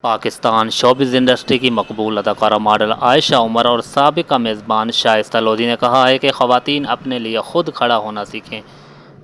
Pakistan showbiz industry की मकबूल अदाकारा model Ayesha Umar और साबिका मेज़बान शाइस्ता लोधी ने कहा है कि ख़वातीन अपने लिए ख़ुद खड़ा होना सीखें।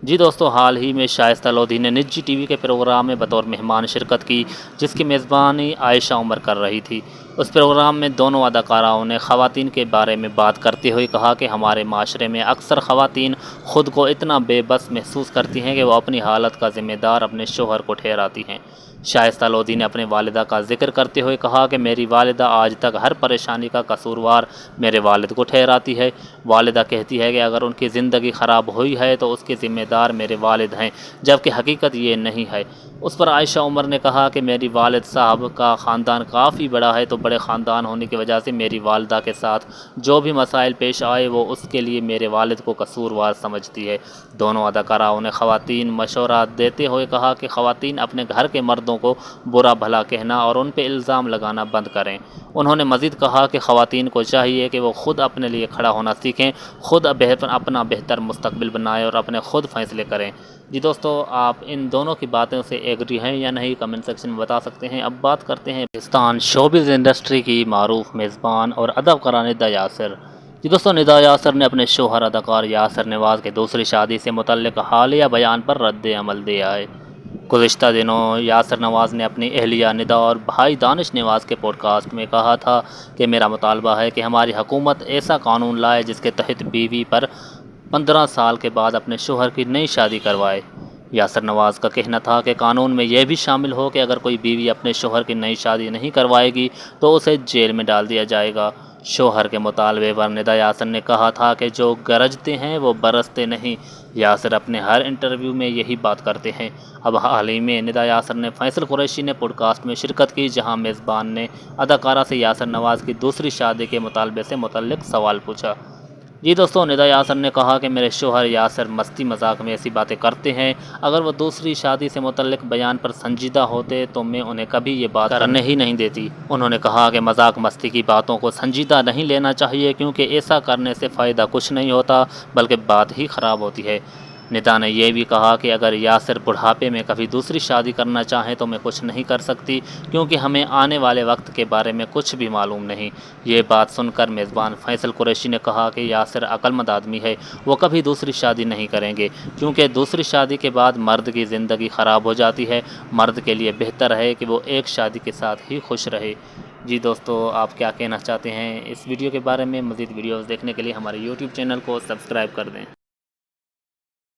जी दोस्तों, हाल ही में शाइस्ता लोधी ने निजी टीवी के प्रोग्राम में बतौर मेहमान शिरकत की, जिसकी मेज़बानी आयशा उमर कर रही थी। उस प्रोग्राम में दोनों अदाकाराओं ने ख़वातीन के बारे में बात करते हुए कहा कि हमारे माशरे में अक्सर ख़वातीन ख़ुद को इतना बेबस महसूस करती हैं कि वो अपनी हालत का ज़िम्मेदार अपने शोहर को ठहराती हैं। शाइस्ता लोधी ने अपने वालिदा का जिक्र करते हुए कहा कि मेरी वालिदा आज तक हर परेशानी का कसूरवार मेरे वालिद को ठहराती है। वालिदा कहती है कि अगर उनकी ज़िंदगी ख़राब हुई है तो उसके ज़िम्मेदार मेरे वालिद हैं, जबकि हकीकत ये नहीं है। उस पर आयशा उमर ने कहा कि मेरी वालिद साहब का ख़ानदान काफ़ी बड़ा है, तो बड़े ख़ानदान होने की वजह से मेरी वालिदा के साथ जो भी मसाइल पेश आए वो उसके लिए मेरे वालिद को कसूरवार समझती है। दोनों अदाकाराओं ने ख़वातीन मशवरा देते हुए कहा कि ख़वातीन अपने घर के मर्दों को बुरा भला कहना और उन पर इल्ज़ाम लगाना बंद करें। उन्होंने मज़ीद कहा कि ख़वातीन को चाहिए कि वो ख़ुद अपने लिए खड़ा होना सीखें, ख़ुद अपना बेहतर मुस्तकबिल बनाएं और अपने ख़ुद फ़ैसले करें। जी दोस्तों, आप इन दोनों की बातों से एग्री हैं या नहीं, कमेंट सेक्शन में बता सकते हैं। अब बात करते हैं पाकिस्तान शोबिज़ इंडस्ट्री की मारूफ मेज़बान और अदाकारा निदा यासिर। जी दोस्तों, निदा यासिर ने अपने शोहर अदाकार यासिर नवाज़ के दूसरी शादी से मुतल्लिक़ हालिया बयान पर रद्द अमल दिया है। गुज़िश्ता दिनों यासिर नवाज़ ने अपनी अहलिया निदा और भाई दानिश नवाज़ के पॉडकास्ट में कहा था कि मेरा मुतालबा है कि हमारी हुकूमत ऐसा कानून लाए जिसके तहत बीवी पर 15 साल के बाद अपने शोहर की नई शादी करवाए। यासिर नवाज़ का कहना था कि कानून में यह भी शामिल हो कि अगर कोई बीवी अपने शोहर की नई शादी नहीं करवाएगी तो उसे जेल में डाल दिया जाएगा। शोहर के मुतालबे पर निदा यासिर ने कहा था कि जो गरजते हैं वो बरसते नहीं। यासिर अपने हर इंटरव्यू में यही बात करते हैं। अब हाल ही में निदा यासिर ने फैसल कुरैशी ने पॉडकास्ट में शिरकत की, जहां मेज़बान ने अदाकारा से यासिर नवाज़ की दूसरी शादी के मुतालबे से मुतल्लिक़ सवाल पूछा। जी दोस्तों, निदा यासिर ने कहा कि मेरे शोहर यासिर मस्ती मजाक में ऐसी बातें करते हैं। अगर वो दूसरी शादी से मुतल्लिक़ बयान पर संजीदा होते तो मैं उन्हें कभी ये बात करने ही नहीं देती। उन्होंने कहा कि मजाक मस्ती की बातों को संजीदा नहीं लेना चाहिए, क्योंकि ऐसा करने से फ़ायदा कुछ नहीं होता बल्कि बात ही ख़राब होती है। निदा ने यह भी कहा कि अगर यासिर बुढ़ापे में कभी दूसरी शादी करना चाहें तो मैं कुछ नहीं कर सकती, क्योंकि हमें आने वाले वक्त के बारे में कुछ भी मालूम नहीं। ये बात सुनकर मेज़बान फैसल कुरैशी ने कहा कि यासिर अक्लमंद आदमी है, वो कभी दूसरी शादी नहीं करेंगे, क्योंकि दूसरी शादी के बाद मर्द की ज़िंदगी ख़राब हो जाती है। मर्द के लिए बेहतर है कि वो एक शादी के साथ ही खुश रहे। जी दोस्तों, आप क्या कहना चाहते हैं इस वीडियो के बारे में? मज़ीद वीडियोज़ देखने के लिए हमारे यूट्यूब चैनल को सब्सक्राइब कर दें।